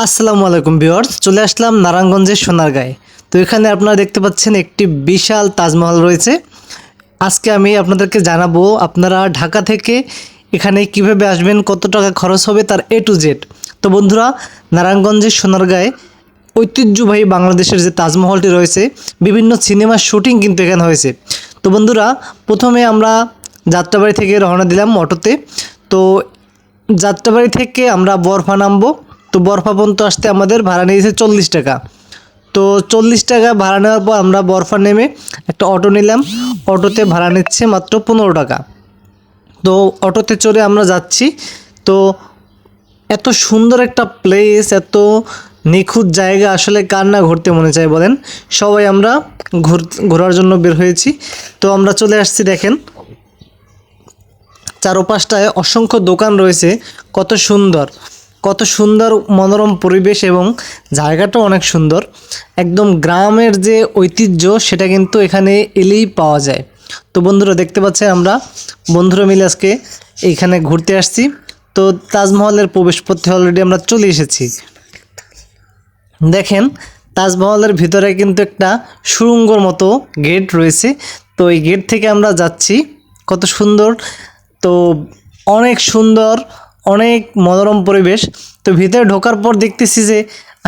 আসসালামু আলাইকুম ভিউয়ার্স, চলে আসলাম নারায়ণগঞ্জের সোনারগাঁয়ে। তো এখানে আপনারা দেখতে পাচ্ছেন একটি বিশাল তাজমহল রয়েছে। আজকে আমি আপনাদেরকে জানাবো আপনারা ঢাকা থেকে এখানে কিভাবে আসবেন, কত টাকা খরচ হবে, তার এ টু জেড। তো বন্ধুরা, নারায়ণগঞ্জের সোনারগাঁয়ে ঐতিহ্যবাহী বাংলাদেশের যে তাজমহলটি রয়েছে, বিভিন্ন সিনেমার শুটিং কিন্তু এখানে হয়েছে। তো বন্ধুরা, প্রথমে আমরা যাত্রাবাড়ি থেকে রওনা দিলাম অটোতে। তো যাত্রাবাড়ি থেকে আমরা বরফা নামবো। তো বরফা পর্যন্ত আসতে আমাদের ভাড়া নিয়েছে 40 টাকা। তো 40 টাকা ভাড়া নেওয়ার পর আমরা বরফা নেমে একটা অটো নিলাম। অটোতে ভাড়া নিচ্ছে মাত্র 15 টাকা। তো অটোতে চড়ে আমরা যাচ্ছি। তো এত সুন্দর একটা প্লেস, এত নিখুঁত জায়গা, আসলে কার না ঘুরতে মনে চায় বলেন। সবাই আমরা ঘোরার জন্য বের হয়েছি। তো আমরা চলে আসছি, দেখেন চারপাশটায় অসংখ্য দোকান রয়েছে। কত সুন্দর, কত সুন্দর মনোরম পরিবেশ, এবং জায়গাটাও অনেক সুন্দর। একদম গ্রামের যে ঐতিহ্য সেটা কিন্তু এখানে এলেই পাওয়া যায়। তো বন্ধুরা, দেখতে পাচ্ছেন আমরা বন্ধুরা মিলে আজকে এইখানে ঘুরতে আসছি। তো তাজমহলের প্রবেশপথে অলরেডি আমরা চলে এসেছি। দেখেন, তাজমহলের ভিতরে কিন্তু একটা সুড়ঙ্গর মতো গেট রয়েছে। তো এই গেট থেকে আমরা যাচ্ছি। কত সুন্দর! তো অনেক সুন্দর, অনেক মনোরম পরিবেশ। তো ভিতরে ঢোকার পর দেখতেছি যে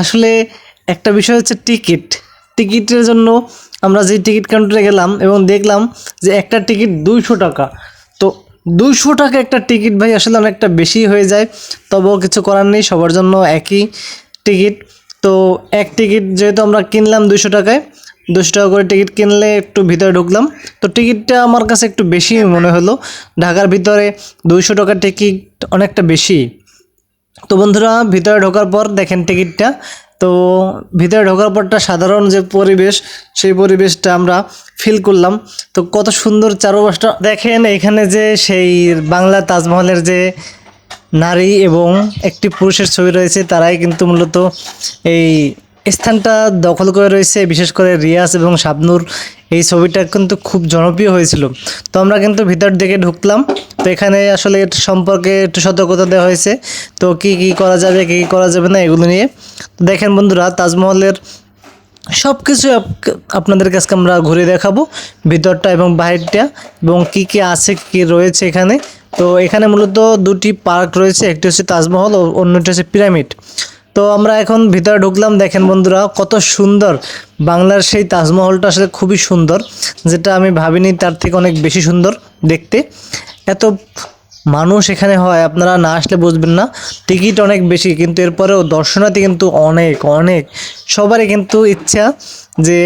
আসলে একটা বিষয় হচ্ছে টিকিটের জন্য আমরা যে টিকিট কাউন্টারে গেলাম এবং দেখলাম যে একটা টিকিট 200 টাকা। তো 200 টাকা একটা টিকিট, ভাই আসলে অনেকটা বেশি হয়ে যায়। তবুও কিছু করার নেই, সবার জন্য একই টিকিট। তো এক টিকিট যেহেতু আমরা কিনলাম 200 টাকায়, 200 টাকা করে টিকিট কিনলে একটু ভিতরে ঢুকলাম। তো টিকিটটা আমার কাছে একটু বেশি মনে হলো। ঢাকার ভিতরে 200 টাকার টিকিট অনেকটা বেশি। তো বন্ধুরা, ভিতরে ঢোকার পর দেখেন টিকিটটা। তো ভিতরে ঢোকার পরটা সাধারণ যে পরিবেশ, সেই পরিবেশটা আমরা ফিল করলাম। তো কত সুন্দর চারপাশটা দেখেন। এখানে যে সেই বাংলা তাজমহলের যে নারী এবং একটি পুরুষের ছবি রয়েছে, তারাই কিন্তু মূলত এই স্থানটা দখল করে রয়েছে। বিশেষ করে রিয়াজ এবং শাবনূর, এই ছবিটা কিন্তু খুব জনপ্রিয় হয়েছিল। তো আমরা কিন্তু ভিতর দিকে ঢুকলাম। তো এখানে আসলে এর সম্পর্কে একটু সতর্কতা দেওয়া হয়েছে। তো কি কি করা যাবে, কি কি করা যাবে না, এগুলো নিয়ে। তো দেখেন বন্ধুরা, তাজমহলের সব কিছু আপনাদের কাছে আমরা ঘুরে দেখাবো, ভিতরটা এবং বাইরেটা, এবং কি কি আছে, কি রয়েছে এখানে। তো এখানে মূলত দুটি পার্ক রয়েছে, একটি হচ্ছে তাজমহল ও অন্যটি হচ্ছে পিরামিড। তো আমরা এখন ভিতরে ঢুকলাম। দেখেন বন্ধুরা, কত সুন্দর! বাংলার সেই তাজমহলটা আসলে খুবই সুন্দর, যেটা আমি ভাবিনি তার থেকে অনেক বেশি সুন্দর দেখতে। এত মানুষ এখানে হয়, আপনারা না আসলে বুঝবেন না। টিকিট অনেক বেশি, কিন্তু এরপরেও দর্শনার্থী কিন্তু অনেক অনেক। সবারই কিন্তু ইচ্ছা যে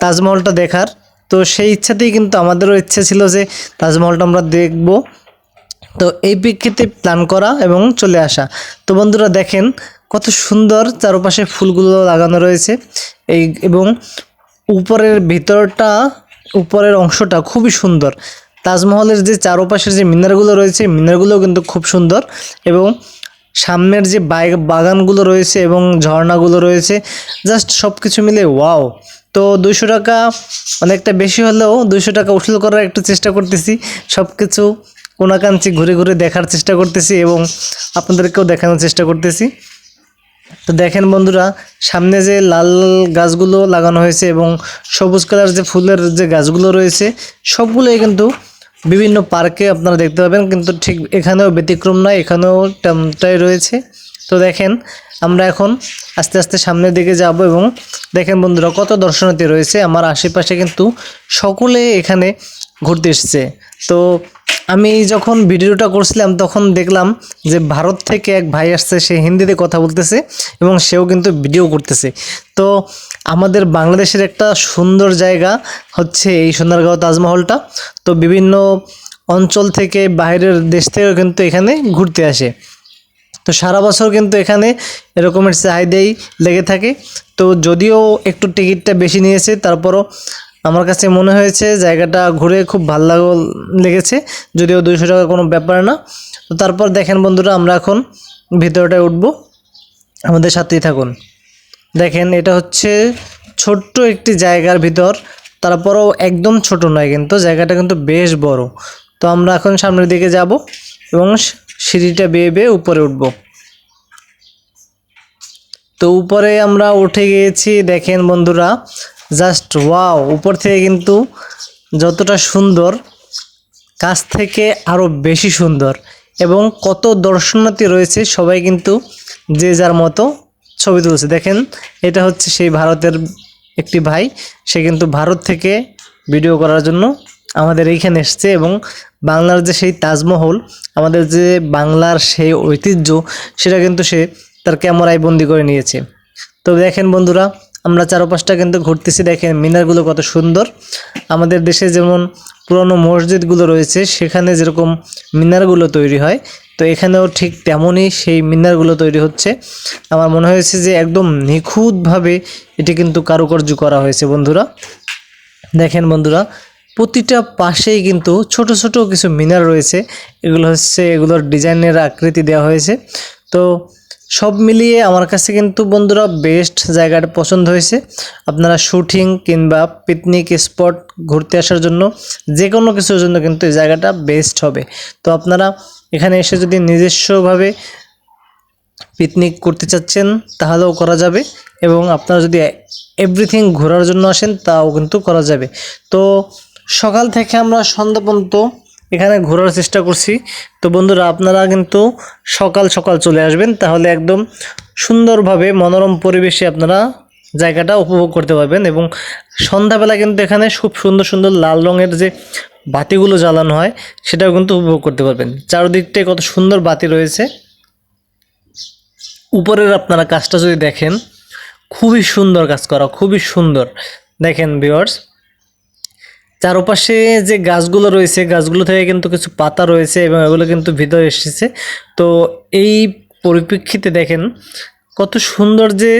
তাজমহলটা দেখার। তো সেই ইচ্ছাতেই কিন্তু আমাদেরও ইচ্ছা ছিল যে তাজমহলটা আমরা দেখব। তো এই প্রেক্ষিতে প্ল্যান করা এবং চলে আসা। তো বন্ধুরা, দেখেন কত সুন্দর চারপাশে ফুলগুলো লাগানো রয়েছে। এবং উপরের অংশটা খুবই সুন্দর। তাজমহলের যে চারপাশের যে মিনারগুলো রয়েছে, মিনারগুলোও কিন্তু খুব সুন্দর। এবং সামনের যে বাগানগুলো রয়েছে এবং ঝর্ণাগুলো রয়েছে, জাস্ট সব কিছু মিলে ওয়াও! তো 200 টাকা অনেকটা বেশি হলেও 200 টাকা উসুল করার একটু চেষ্টা করতেছি। সব কিছু কোনাকাঞ্চি ঘুরে ঘুরে দেখার চেষ্টা করতেছি এবং আপনাদেরকেও দেখানোর চেষ্টা করতেছি। তো দেখেন বন্ধুরা, সামনে যে লাল গাছগুলো লাগানো হয়েছে এবং সবুজ কালার যে ফুলের যে গাছগুলো রয়েছে, সবগুলোই কিন্তু বিভিন্ন পার্কে আপনারা দেখতে পাবেন। কিন্তু ঠিক এখানেও ব্যতিক্রম নয়, এখানেও তেমনটাই রয়েছে। তো দেখেন, আমরা এখন আস্তে আস্তে সামনের দিকে যাব এবং দেখেন বন্ধুরা, কত দর্শনার্থী রয়েছে। আমার আশেপাশে কিন্তু সকলে এখানে ঘুরতে এসেছে। তো আমি যখন ভিডিওটা করছিলাম তখন দেখলাম যে ভারত থেকে এক ভাই আসছে, সে হিন্দিতে কথা বলতেছে এবং সেও কিন্তু ভিডিও করতেছে। তো আমাদের বাংলাদেশের একটা সুন্দর জায়গা হচ্ছে এই সোনারগাঁও তাজমহলটা। তো বিভিন্ন অঞ্চল থেকে, বাইরের দেশ থেকেও কিন্তু এখানে ঘুরতে আসে। তো সারা বছর কিন্তু এখানে এরকমের চাহিদাই লেগে থাকে। তো যদিও একটু টিকিটটা বেশি নিয়েছে, তারপরও আমার কাছে মনে হয়েছে জায়গাটা ঘুরে খুব ভালো লেগেছে। যদিও 200 টাকা কোনো ব্যাপার না। তো তারপর দেখেন বন্ধুরা, আমরা এখন ভিতরটায় উঠব, আমাদের সাথেই থাকুন। দেখেন, এটা হচ্ছে ছোট্ট একটি জায়গার ভিতর, তারপরও একদম ছোট নয়, কিন্তু জায়গাটা কিন্তু বেশ বড়। তো আমরা এখন সামনের দিকে যাব এবং সিঁড়িটা বেয়ে বেয়ে উপরে উঠব। তো উপরে আমরা উঠে গিয়েছি, দেখেন বন্ধুরা, জাস্ট ওয়াও! উপর থেকে কিন্তু যতটা সুন্দর, কাছ থেকে আরও বেশি সুন্দর। এবং কত দর্শনার্থী রয়েছে, সবাই কিন্তু যে যার মতো ছবি তুলছে। দেখেন, এটা হচ্ছে সেই ভারতের একটি ভাই, সে কিন্তু ভারত থেকে ভিডিও করার জন্য আমাদের এইখানে এসছে। এবং বাংলার যে সেই তাজমহল, আমাদের যে বাংলার সেই ঐতিহ্য, সেটা কিন্তু সে তার ক্যামেরায় বন্দি করে নিয়েছে। তো দেখেন বন্ধুরা, আমরা চারপাশটা কিন্তু ঘুরতেছি। দেখেন মিনারগুলো কত সুন্দর। আমাদের দেশে যেমন পুরনো মসজিদগুলো রয়েছে, সেখানে যেরকম মিনারগুলো তৈরি হয়, তো এখানেও ঠিক তেমনই সেই মিনারগুলো তৈরি হচ্ছে। আমার মনে হয়েছে যে একদম নিখুঁতভাবে এটি কিন্তু কারুকার্য করা হয়েছে বন্ধুরা। দেখেন বন্ধুরা, প্রতিটা পাশেই কিন্তু ছোট ছোট কিছু মিনার রয়েছে। এগুলো হচ্ছে, এগুলোর ডিজাইনের আকৃতি দেওয়া হয়েছে। তো সব মিলিয়ে আমার কাছে কিন্তু বন্ধুরা বেস্ট জায়গাটা পছন্দ হয়েছে। আপনারা শুটিং কিংবা পিকনিক স্পট ঘুরতে আসার জন্য, যে কোনো কিছুর জন্য কিন্তু এই জায়গাটা বেস্ট হবে। তো আপনারা এখানে এসে যদি নিজস্বভাবে পিকনিক করতে চাচ্ছেন, তাহলেও করা যাবে। এবং আপনারা যদি এভরিথিং ঘোরার জন্য আসেন, তাও কিন্তু করা যাবে। তো সকাল থেকে আমরা সন্ধ্যা পর্যন্ত এখানে ঘোরার চেষ্টা করছি। তো বন্ধুরা, আপনারা কিন্তু সকাল সকাল চলে আসবেন, তাহলে একদম সুন্দরভাবে মনোরম পরিবেশে আপনারা জায়গাটা উপভোগ করতে পারবেন। এবং সন্ধ্যাবেলা কিন্তু এখানে খুব সুন্দর সুন্দর লাল রঙের যে বাতিগুলো জ্বালানো হয়, সেটাও কিন্তু উপভোগ করতে পারবেন। চারদিকটায় কত সুন্দর বাতি রয়েছে। উপরের আপনারা কাজটা যদি দেখেন, খুবই সুন্দর কাজ করা, খুবই সুন্দর। দেখেন ভিউয়ার্স, চারপাশে যে গাছগুলো রয়েছে, গাছগুলো থেকে কিন্তু কিছু পাতা রয়েছে এবং এগুলো কিন্তু ভিতরে এসেছে। তো এই পরিপ্রেক্ষিতে দেখেন কত সুন্দর যে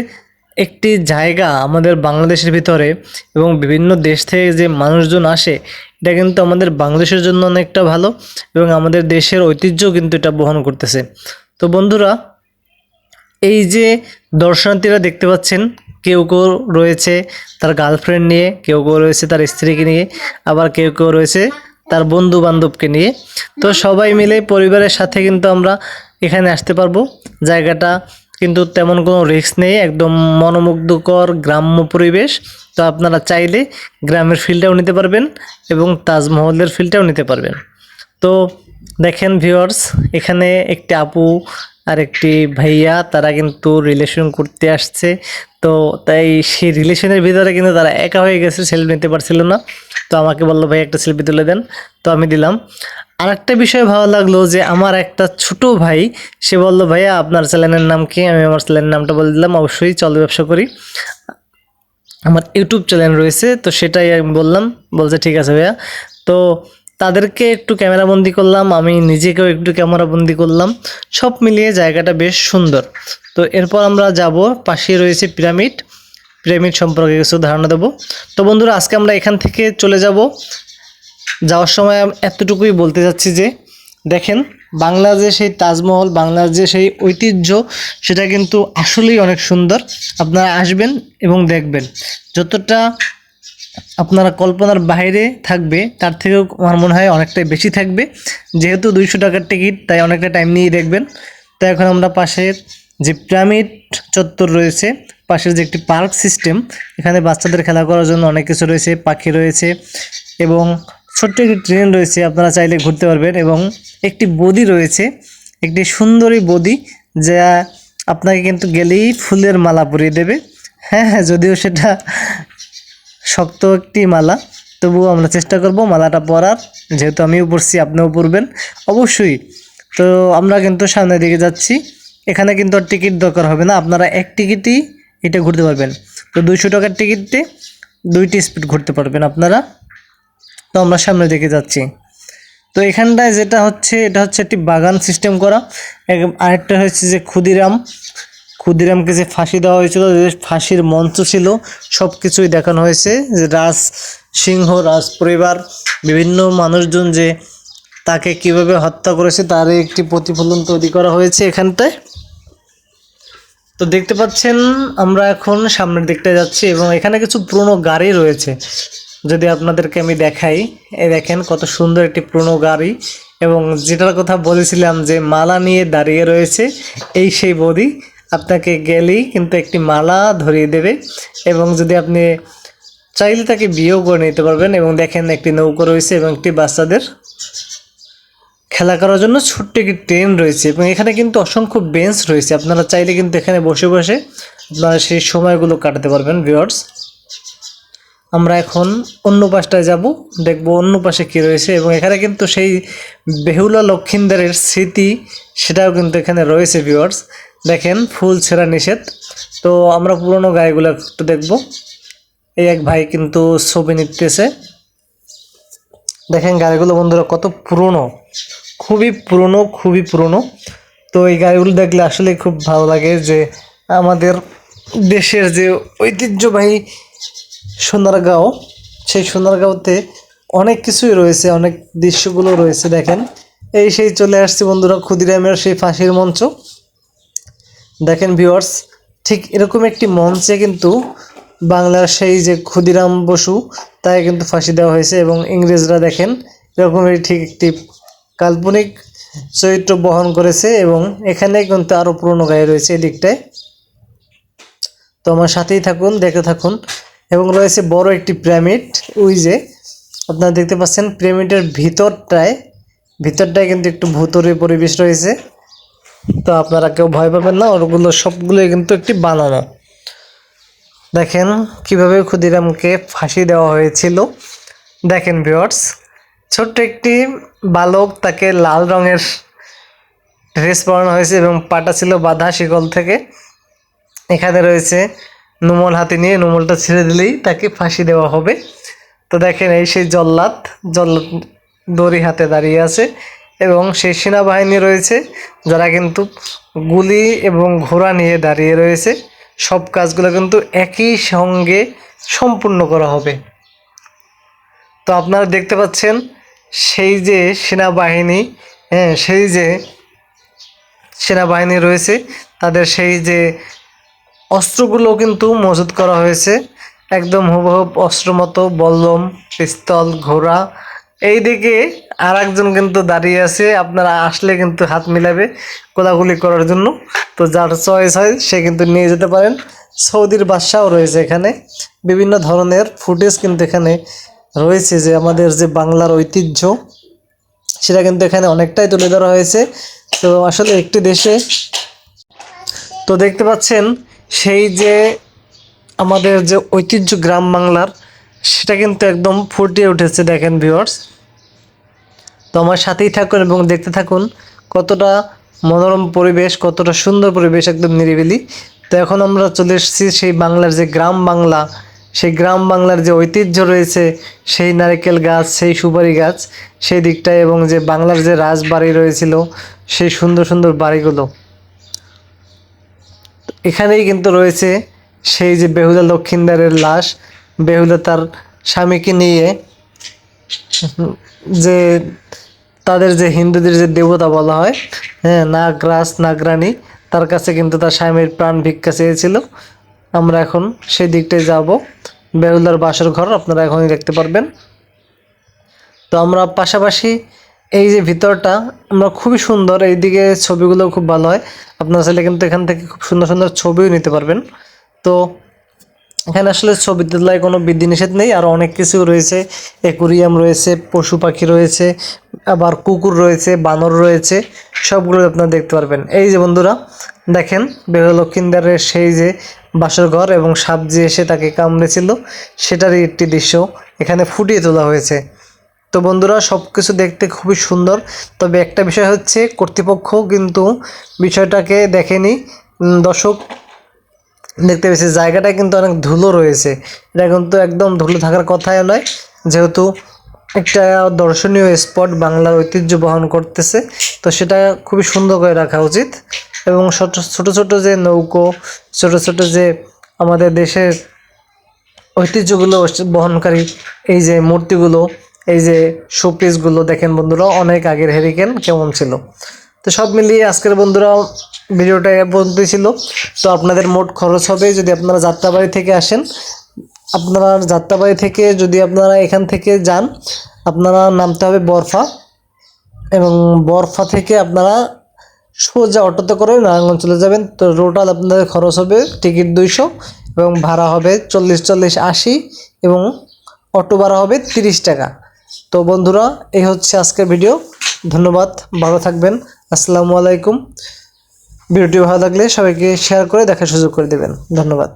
একটি জায়গা আমাদের বাংলাদেশের ভিতরে, এবং বিভিন্ন দেশ থেকে যে মানুষজন আসে, এটা কিন্তু আমাদের বাংলাদেশের জন্য অনেকটা ভালো, এবং আমাদের দেশের ঐতিহ্য কিন্তু এটা বহন করতেছে। তো বন্ধুরা, এই যে দর্শনার্থীরা দেখতে পাচ্ছেন, কেউ কেউ রয়েছে তার গার্লফ্রেন্ড নিয়ে, কেউ কেউ রয়েছে তার স্ত্রীকে নিয়ে, আবার কেউ কেউ রয়েছে তার বন্ধু বান্ধবকে নিয়ে। তো সবাই মিলে পরিবারের সাথে কিন্তু আমরা এখানে আসতে পারবো। জায়গাটা কিন্তু তেমন কোনো রিস্ক নেই, একদম মনোমুগ্ধকর গ্রাম্য পরিবেশ। তো আপনারা চাইলে গ্রামের ফিলটাও নিতে পারবেন এবং তাজমহলের ফিলটাও নিতে পারবেন। তো দেখেন ভিউয়ার্স, এখানে একটি আপু আর একটি ভাইয়া, তারা কিন্তু রিলেশন করতে আসছে। তো তাই সেই রিলেশনের ভিতরে কিন্তু তারা একা হয়ে গেছে, সেলফি নিতে পারছিল না। তো আমাকে বললো, ভাই একটা সেলফি তুলে দেন। তো আমি দিলাম। আর একটা বিষয় ভালো লাগলো যে আমার একটা ছোট ভাই, সে বললো, ভাইয়া আপনার চ্যানেলের নাম কি? আমি আমার চ্যানেলের নামটা বলে দিলাম, অবশ্যই চল ব্যবসা করি, আমার ইউটিউব চ্যানেল রয়েছে। তো সেটাই আমি বললাম, বলছে ঠিক আছে ভাইয়া। তো তাদেরকে একটু ক্যামেরাবন্দি করলাম, আমি নিজেকেও একটু ক্যামেরাবন্দি করলাম। সব মিলিয়ে জায়গাটা বেশ সুন্দর। তো এরপর আমরা যাব, পাশে রয়েছে পিরামিড, পিরামিড সম্পর্কে কিছু ধারণা দেবো। তো বন্ধুরা, আজকে আমরা এখান থেকে চলে যাব। যাওয়ার সময় আমি এতটুকুই বলতে যাচ্ছি যে দেখেন, বাংলার যে সেই তাজমহল, বাংলার যে সেই ঐতিহ্য, সেটা কিন্তু আসলেই অনেক সুন্দর। আপনারা আসবেন এবং দেখবেন, যতটা আপনারা কল্পনার বাইরে থাকবে, তার থেকেও আমার মনে হয় অনেকটাই বেশি থাকবে। যেহেতু 200 টাকার টিকিট, তাই অনেকটা টাইম নিয়ে দেখবেন। তো এখন আমরা পাশের যে পিরামিড চত্বর রয়েছে, পাশের যে একটি পার্ক সিস্টেম, এখানে বাচ্চাদের খেলা করার জন্য অনেক কিছু রয়েছে, পাখি রয়েছে এবং ছোট্ট একটি ট্রেন রয়েছে, আপনারা চাইলে ঘুরতে পারবেন। এবং একটি বদি রয়েছে, একটি সুন্দরী বদি, যা আপনাকে কিন্তু গেলেই ফুলের মালা পরিয়ে দেবে। হ্যাঁ হ্যাঁ, যদিও সেটা শক্ত একটি মালা, তবুও আমরা চেষ্টা করব মালাটা পরার, যেহেতু আমিও পরছি, আপনিও পরবেন অবশ্যই। তো আমরা কিন্তু সামনের দিকে যাচ্ছি। এখানে কিন্তু আর টিকিট দরকার হবে না, আপনারা এক টিকিটই এটা ঘুরতে পারবেন। তো 200 টাকার টিকিটে 2টি স্পিড ঘুরতে পারবেন আপনারা। তো আমরা সামনের দিকে যাচ্ছি। তো এখানটায় যেটা হচ্ছে, এটা হচ্ছে একটি বাগান সিস্টেম করা। আরেকটা হচ্ছে যে ক্ষুদিরামকে যে ফাঁসি দেওয়া হয়েছিল, যে ফাঁসির মঞ্চ ছিল, সব কিছুই দেখানো হয়েছে। যে রাজ সিংহ, রাজ পরিবার, বিভিন্ন মানুষজন যে তাকে কিভাবে হত্যা করেছে, তার একটি প্রতিফলন তৈরি করা হয়েছে এখানটায়। তো দেখতে পাচ্ছেন, আমরা এখন সামনের দিকটায় যাচ্ছি এবং এখানে কিছু পুরনো গাড়ি রয়েছে। যদি আপনাদেরকে আমি দেখাই, এই দেখেন কত সুন্দর একটি পুরনো গাড়ি। এবং যেটার কথা বলেছিলাম যে মালা নিয়ে দাঁড়িয়ে রয়েছে, এই সেই বৌদি। আপনাকে গেলেই কিন্তু একটি মালা ধরিয়ে দেবে এবং যদি আপনি চাইলে তাকে বিয়েও করে নিতে পারবেন। এবং দেখেন একটি নৌকো রয়েছে এবং একটি বাচ্চাদের খেলা করার জন্য ছোট্ট একটি ট্রেন রয়েছে এবং এখানে কিন্তু অসংখ্য বেঞ্চ রয়েছে, আপনারা চাইলে কিন্তু এখানে বসে বসে আপনারা সেই সময়গুলো কাটাতে পারবেন ভিউয়ার্স। আমরা এখন অন্য পাশটায় যাব, দেখব অন্য পাশে কী রয়েছে এবং এখানে কিন্তু সেই বেহুলা লক্ষিন্দরের স্মৃতি সেটাও কিন্তু এখানে রয়েছে ভিউয়ার্স। দেখেন ফুল ছেঁড়া নিষেধ। তো আমরা পুরনো গাড়িগুলো একটু দেখব। এই এক ভাই কিন্তু ছবি নিতেছে। দেখেন গাড়িগুলো বন্ধুরা কত পুরনো, খুবই পুরনো, খুবই পুরনো। তো এই গাড়িগুলো দেখলে আসলে খুব ভালো লাগে যে আমাদের দেশের যে ঐতিহ্যবাহী সোনারগাঁও, সেই সোনারগাঁওতে অনেক কিছুই রয়েছে, অনেক দৃশ্যগুলো রয়েছে। দেখেন এই সেই চলে আসছে বন্ধুরা ক্ষুদিরামের সেই ফাঁসির মঞ্চ। দেখেন ভিউয়ার্স, ঠিক এরকম একটি মঞ্চে কিন্তু বাংলার সেই যে ক্ষুদিরাম বসু তাকে কিন্তু ফাঁসি দেওয়া হয়েছে এবং ইংরেজরা দেখেন এরকমই ঠিক একটি কাল্পনিক চরিত্র বহন করেছে এবং এখানে কিন্তু আরও পুরনো গাড়ি রয়েছে এদিকটায়। তো আমার সাথেই থাকুন, দেখতে থাকুন। এবং রয়েছে বড় একটি পিরামিড, ওই যে আপনারা দেখতে পাচ্ছেন পিরামিডের ভিতরটায় কিন্তু একটু ভূতুড়ে পরিবেশ রয়েছে। তো আপনারা কেউ ভয় পাবেন না, ওগুলো সবগুলোই কিন্তু একটি বানানো। দেখেন কিভাবে ক্ষুদিরামকে ফাঁসি দেওয়া হয়েছিল। দেখেন ভিউয়ার্স, ছোট্ট একটি বালক, তাকে লাল রঙের ড্রেস পরানো হয়েছে এবং পাটা ছিল বাঁধা শিকল থেকে। এখানে রয়েছে নুমল হাতে নিয়ে, নুমলটা ছেড়ে দিলেই তাকে ফাঁসি দেওয়া হবে। তো দেখেন এই সেই জল্লাদ দড়ি হাতে দাঁড়িয়ে আছে এবং সেই সেনাবাহিনী রয়েছে যারা কিন্তু গুলি এবং ঘোড়া নিয়ে দাঁড়িয়ে রয়েছে। সব কাজগুলো কিন্তু একই সঙ্গে সম্পূর্ণ করা হবে। তো আপনারা দেখতে পাচ্ছেন সেই যে সেনাবাহিনী, সেই যে সেনাবাহিনী রয়েছে তাদের সেই যে অস্ত্রগুলো কিন্তু মজুত করা হয়েছে একদম হুবহুব অস্ত্র মতো, বল্লম, পিস্তল, ঘোড়া। এইদিকে আর একজন কিন্তু দাঁড়িয়ে আছে, আপনারা আসলে কিন্তু হাত মিলাবে কোলাগুলি করার জন্য। তো যার চয়েস হয় সে কিন্তু নিয়ে যেতে পারেন। সৌদির বাদশাও রয়েছে এখানে, বিভিন্ন ধরনের ফুটেজ কিন্তু এখানে রয়েছে যে আমাদের যে বাংলার ঐতিহ্য সেটা কিন্তু এখানে অনেকটাই তুলে ধরা হয়েছে। তো আসলে একটি দেশে তো দেখতে পাচ্ছেন সেই যে আমাদের যে ঐতিহ্য গ্রাম বাংলার সেটা কিন্তু একদম ফুটিয়ে উঠেছে। দেখেন ভিউয়ার্স, তো আমার সাথেই থাকুন এবং দেখতে থাকুন কতটা মনোরম পরিবেশ, কতটা সুন্দর পরিবেশ, একদম নিরিবিলি। তো এখন আমরা চলে এসেছি সেই বাংলার যে গ্রাম বাংলা, সেই গ্রাম বাংলার যে ঐতিহ্য রয়েছে, সেই নারকেল গাছ, সেই সুপারি গাছ, সেই দিকটায় এবং যে বাংলার যে রাজবাড়ি রয়েছিল সেই সুন্দর সুন্দর বাড়িগুলো। এখানেই কিন্তু রয়েছে সেই যে বেহুলা লক্ষিন্দরের লাশ, বেহুলা তার স্বামীকে নিয়ে, যে তাদের যে হিন্দুদের যে দেবতা বলা হয়, নাগরাজ নাগরানী, তার কাছে কিন্তু তার স্বামীর প্রাণ ভিক্ষা চেয়েছিল। আমরা এখন সেই দিকটায় যাব, বেহুলার বাসর ঘর আপনারা এখনই দেখতে পারবেন। তো আমরা পাশাপাশি এই যে ভিতরটা আমরা খুবই সুন্দর, এইদিকে ছবিগুলো খুব ভালো হয়, আপনারা চাইলে কিন্তু এখান থেকে খুব সুন্দর সুন্দর ছবিও নিতে পারবেন। তো এখানে আসলে ছবি তোলায় কোনো বিধিনিষেধ নেই, আর অনেক কিছু রয়েছে, অ্যাকুরিয়াম রয়েছে, পশু পাখি রয়েছে, আবার কুকুর রয়েছে, বানর রয়েছে, সবগুলো আপনারা দেখতে পারবেন। এই যে বন্ধুরা দেখেন বেহুলা লক্ষিন্দরের সেই যে বাসর ঘর এবং সাপ যে এসে তাকে কামড়েছিল সেটারই একটি দৃশ্য এখানে ফুটিয়ে তোলা হয়েছে। তো বন্ধুরা সব কিছু দেখতে খুবই সুন্দর, তবে একটা বিষয় হচ্ছে কর্তৃপক্ষ কিন্তু বিষয়টাকে দেখেনি। দর্শক দেখতে পেয়েছি জায়গাটা কিন্তু অনেক ধুলো রয়েছে, এটা কিন্তু একদম ধুলো থাকার কথাই নয়, যেহেতু একটা দর্শনীয় স্পট বাংলার ঐতিহ্য বহন করতেছে, তো সেটা খুবই সুন্দর করে রাখা উচিত। এবং ছোট ছোট যে নৌকো, ছোট ছোট যে আমাদের দেশের ঐতিহ্যগুলো বহনকারী এই যে মূর্তিগুলো, এই যে শোপিসগুলো দেখেন বন্ধুরা, অনেক আগের হেরিকেন কেমন ছিল। তো সব মিলিয়ে আজকের বন্ধুরা ভিডিওটা পর্যন্ত ছিল। তো আপনাদের মোট খরচ হবে, যদি আপনারা যাত্রাবাড়ি থেকে আসেন, আপনারা যাত্রাবাড়ি থেকে যদি আপনারা এখান থেকে যান, আপনারা নামতে হবে বরফা, এবং বরফা থেকে আপনারা সোজা অটোতে করে নারায়ণগঞ্জ চলে যাবেন। তো টোটাল আপনাদের খরচ হবে টিকিট 200 এবং ভাড়া হবে 40-80 এবং অটো ভাড়া হবে 30 টাকা। তো বন্ধুরা, এই হচ্ছে আজকের ভিডিও। ধন্যবাদ, ভালো থাকবেন। আসসালামু আলাইকুম। ভিডিওটি ভালো লাগলে সবাইকে শেয়ার করে দেখার সুযোগ করে দেবেন। ধন্যবাদ।